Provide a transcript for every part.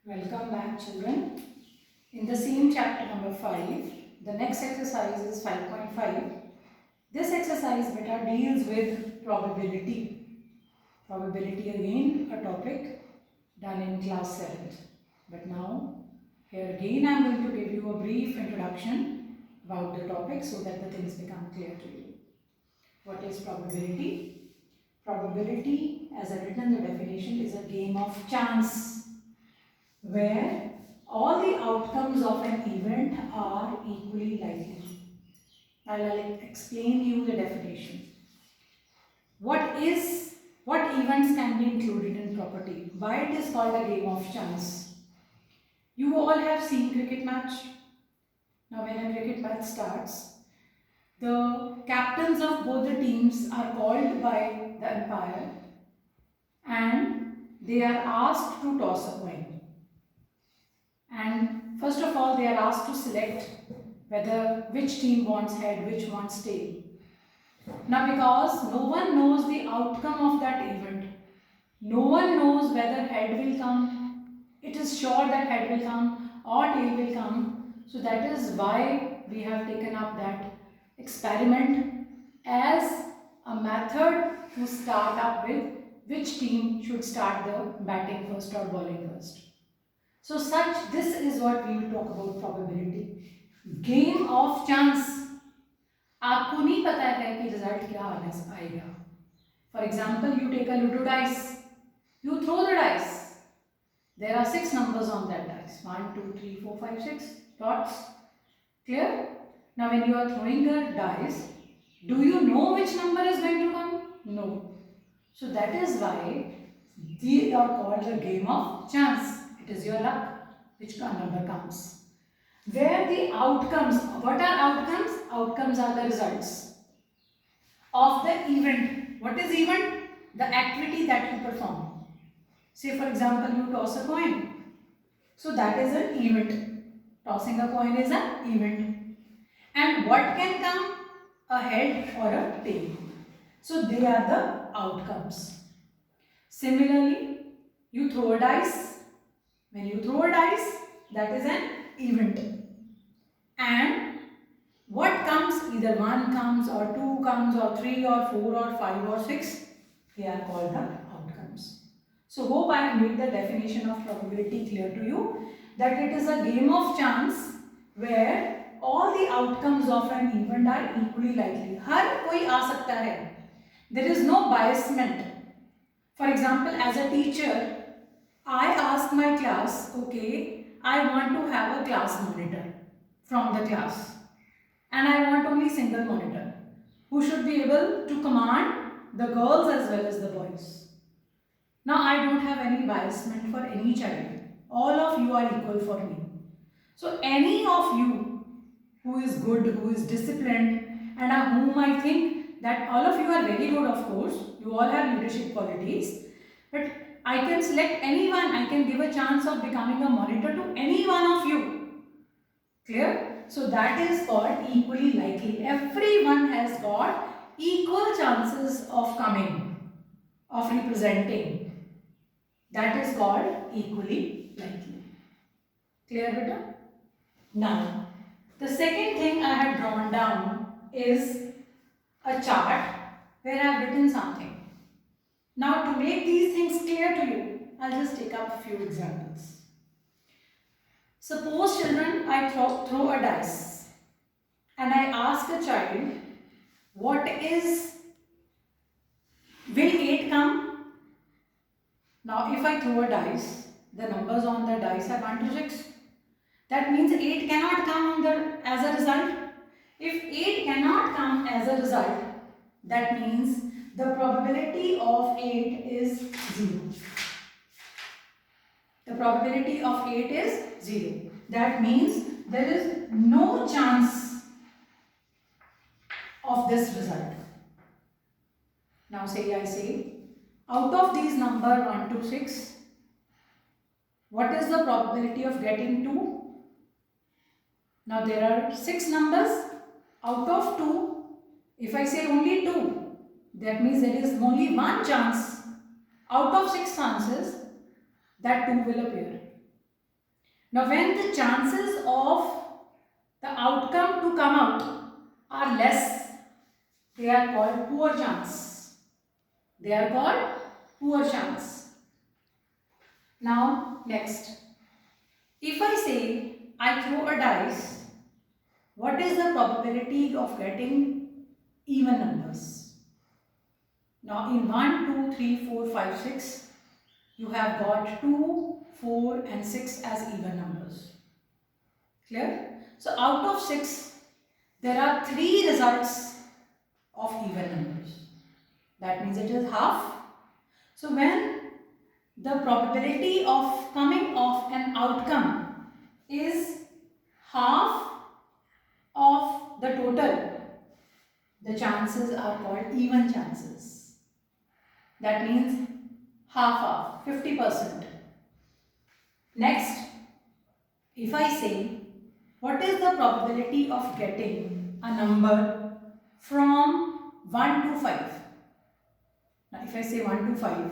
Welcome back, children. In the same chapter number 5, the next exercise is 5.5. This exercise beta deals with probability. Probability again a topic done in class 7th. But now, here again I am going to give you a brief introduction about the topic so that the things become clear to you. What is probability? Probability, as I written the definition, is a game of chance where all the outcomes of an event are equally likely. I'll explain you the definition. What events can be included in property? Why it is called a game of chance? You all have seen cricket match. Now when a cricket match starts, the captains of both the teams are called by the umpire and they are asked to toss a coin. And first of all, they are asked to select which team wants head, which wants tail. Now because no one knows the outcome of that event, no one knows whether head will come, it is sure that head will come or tail will come. So that is why we have taken up that experiment as a method to start up with which team should start the batting first or bowling first. So this is what we will talk about probability. Game of chance. आपको नहीं पता है कि result क्या आएगा. For example, you take a ludo dice. You throw the dice. There are 6 numbers on that dice. 1, 2, 3, 4, 5, 6 dots. Clear? Now when you are throwing the dice, do you know which number is going to come? No. So that is why these are called the game of chance. It is your luck which number comes. Where the outcomes, what are outcomes? Outcomes are the results of the event. What is event? The activity that you perform. Say for example, you toss a coin. So that is an event. Tossing a coin is an event. And what can come? A head or a tail. So they are the outcomes. Similarly, you throw a dice. When you throw a dice, that is an event. And what comes, either 1 comes or 2 comes or 3 or 4 or 5 or 6, they are called the outcomes. So hope I have made the definition of probability clear to you, that it is a game of chance where all the outcomes of an event are equally likely. हर कोई आ सकता है. There is no biasment. For example, as a teacher, I asked my class, okay, I want to have a class monitor from the class and I want only single monitor who should be able to command the girls as well as the boys. Now I don't have any biasment for any child. All of you are equal for me. So any of you who is good, who is disciplined and whom I think that all of you are very good, of course, you all have leadership qualities, but I can select anyone, I can give a chance of becoming a monitor to any one of you. Clear? So that is called equally likely. Everyone has got equal chances of coming, of representing. That is called equally likely. Clear, beta? Now, the second thing I have drawn down is a chart where I have written something. Now to make these things clear to you, I'll just take up a few examples. Suppose children, I throw a dice and I ask a child, will 8 come? Now if I throw a dice, the numbers on the dice are 1 to 6. That means 8 cannot come as a result. If 8 cannot come as a result, that means the probability of 8 is 0. The probability of 8 is 0. That means there is no chance of this result. Now I say, out of these number 1 to 6, what is the probability of getting 2? Now there are 6 numbers. Out of 2, if I say only 2, that means there is only one chance out of 6 chances that 2 will appear. Now when the chances of the outcome to come out are less, they are called poor chance. They are called poor chance. Now next, if I say I throw a dice, what is the probability of getting even numbers? Now in 1, 2, 3, 4, 5, 6, you have got 2, 4 and 6 as even numbers. Clear? So out of 6, there are 3 results of even numbers. That means it is half. So when the probability of coming of an outcome is half of the total, the chances are called even chances. That means half, 50%. Next, if I say what is the probability of getting a number from 1 to 5? Now if I say 1 to 5,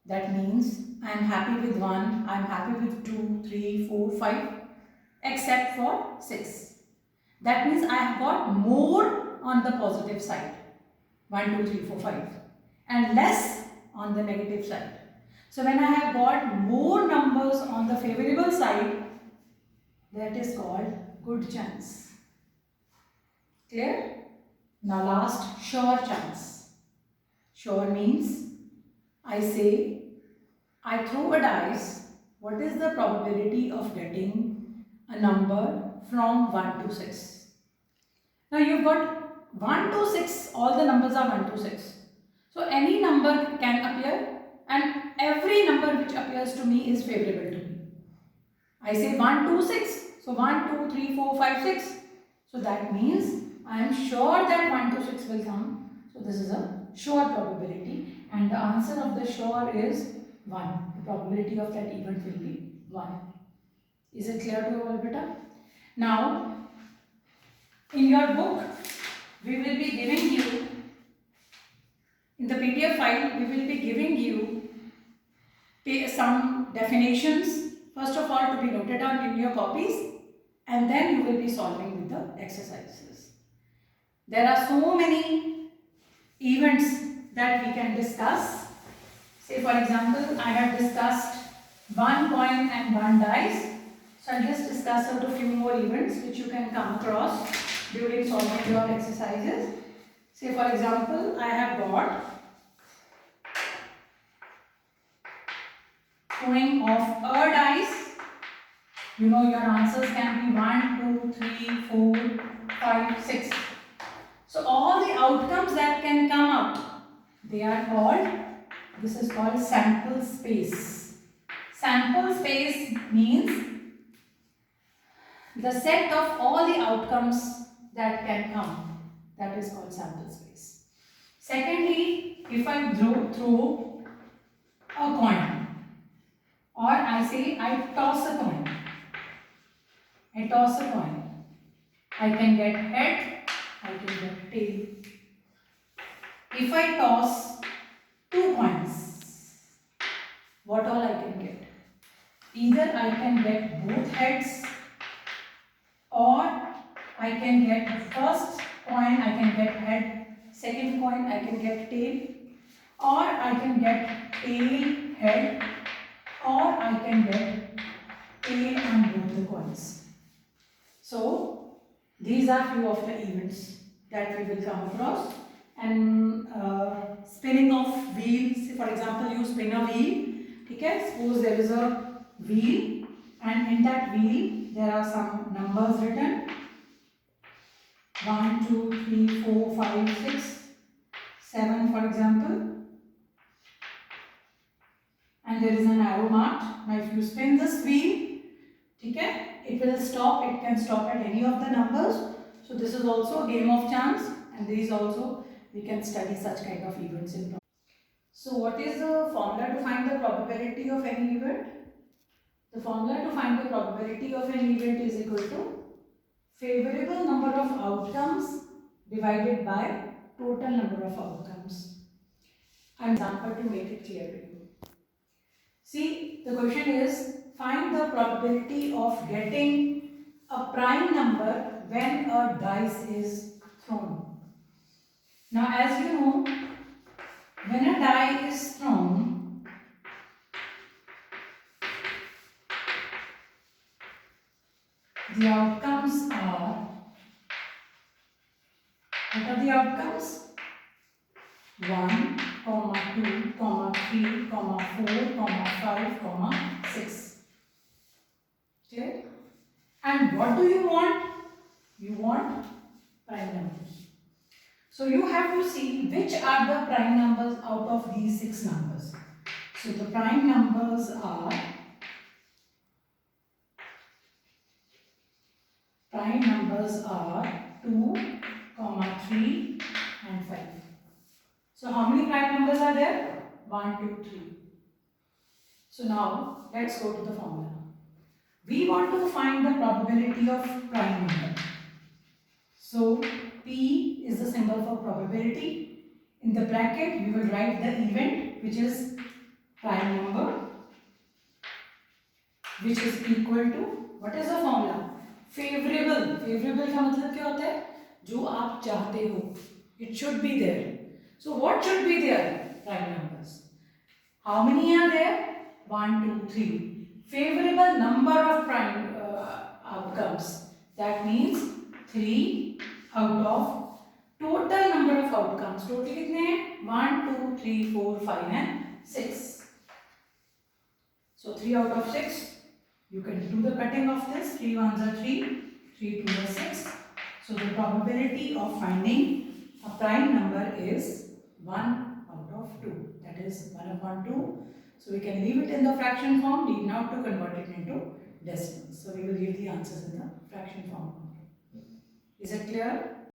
that means I am happy with 1, I am happy with 2, 3, 4, 5 except for 6. That means I have got more on the positive side, 1, 2, 3, 4, 5 and less on the negative side. So when I have got more numbers on the favorable side, that is called good chance. Clear? Now last, sure chance. Sure means I say I throw a dice, what is the probability of getting a number from 1 to 6? Now you've got 1 to 6, all the numbers are 1 to 6. So any number can appear and every number which appears to me is favorable to me. I say 1, 2, 6. So 1, 2, 3, 4, 5, 6. So that means I am sure that 1 to 6 will come. So this is a sure probability and the answer of the sure is 1. The probability of that event will be 1. Is it clear to you all, beta? Now, in your book, we will be giving you, in the PDF file, we will be giving you some definitions, first of all to be noted down in your copies, and then you will be solving with the exercises. There are so many events that we can discuss. Say for example, I have discussed 1 coin and 1 dice. So I'll just discuss out a few more events which you can come across during solving your exercises. Say for example, I have got throwing of a dice. You know your answers can be 1, 2, 3, 4, 5, 6. So all the outcomes that can come out, they are called, this is called sample space. Sample space means the set of all the outcomes that can come. That is called sample space. Secondly, if I throw a coin, or I say I toss a coin. I toss a coin. I can get head, I can get tail. If I toss 2 coins, what all I can get? Either I can get both heads, or I can get the first coin, I can get head, second coin, I can get tail, or I can get tail, head, or I can get tail and both the coins. So these are few of the events that we will come across. And spinning of wheels, for example, you spin a wheel. Okay, suppose there is a wheel and in that wheel there are some numbers written 1, 2, 3, 4, 5, 6, 7 for example, and there is an arrow marked. Now if you spin this wheel, okay, it will stop, it can stop at any of the numbers. So this is also a game of chance, and these also we can study such kind of events in problem. So what is the formula to find the probability of any event? The formula to find the probability of an event is equal to favorable number of outcomes divided by total number of outcomes. An example to make it clear to you. See, the question is find the probability of getting a prime number when a dice is thrown? Now, as you know, when a die is thrown, the outcomes are, what are the outcomes? 1, 2, 3, 4, 5, 6. Okay? And what do you want? You want prime numbers. So you have to see which are the prime numbers out of these 6 numbers. So the prime numbers are 2, 3 and 5. So how many prime numbers are there? 1, 2, 3. So now let's go to the formula. We want to find the probability of prime number. So P is the symbol for probability. In the bracket we will write the event, which is prime number, which is equal to, what is the formula? Favorable. Favorable का मतलब क्या होता है? जो आप चाहते हो. It should be there. So what should be there? Prime numbers. How many are there? 1, 2, 3. Favorable number of prime outcomes. That means 3 out of total number of outcomes. Total कितने हैं? 1, 2, 3, 4, 5 and 6. So 3 out of 6. You can do the cutting of this. 3 ones are 3, 3 2s are 6. So the probability of finding a prime number is 1 out of 2. That is 1 upon 2. So we can leave it in the fraction form, need not to convert it into decimals. So we will give the answers in the fraction form. Is it clear?